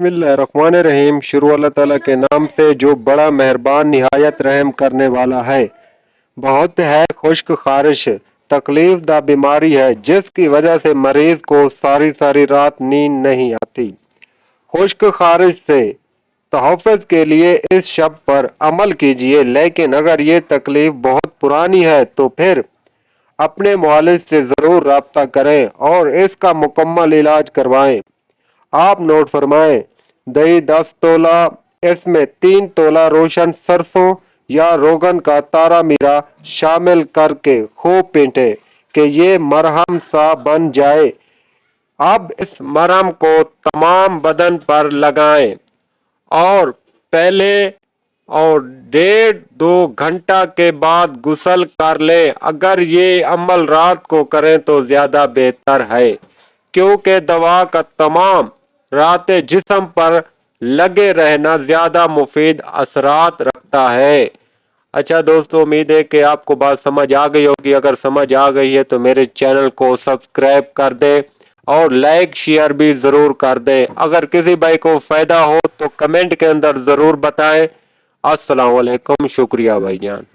बिस्मिल्लाहिर्रहमानिर्रहीम। शुरू अल्लाह ताला के नाम से जो बड़ा मेहरबान निहायत रहम करने वाला है। बहुत है खुश्क खारिश, तकलीफ दा बीमारी है जिसकी वजह से मरीज को सारी सारी रात नींद नहीं आती। खुश्क खारिश से तहफ़्फ़ुज़ के लिए इस शब्द पर अमल कीजिए, लेकिन अगर ये तकलीफ बहुत पुरानी है तो फिर अपने मुआलिज से ज़रूर रब्ता करें और इसका मुकम्मल इलाज करवाएं। आप नोट फरमाएं, दही 10 तोला, इसमें 3 तोला रोशन सरसों या रोगन का तारा मीरा शामिल करके खूब पीटे कि ये मरहम सा बन जाए। अब इस मरहम को तमाम बदन पर लगाएं और पहले और 1.5-2 घंटा के बाद गुस्ल कर लें। अगर ये अमल रात को करें तो ज्यादा बेहतर है, क्योंकि दवा का तमाम रात जिस्म पर लगे रहना ज्यादा मुफीद असरात रखता है। अच्छा दोस्तों, उम्मीद है कि आपको बात समझ आ गई होगी। अगर समझ आ गई है तो मेरे चैनल को सब्सक्राइब कर दें और लाइक शेयर भी जरूर कर दें। अगर किसी भाई को फायदा हो तो कमेंट के अंदर जरूर बताएं। अस्सलाम वालेकुम, शुक्रिया भाईजान।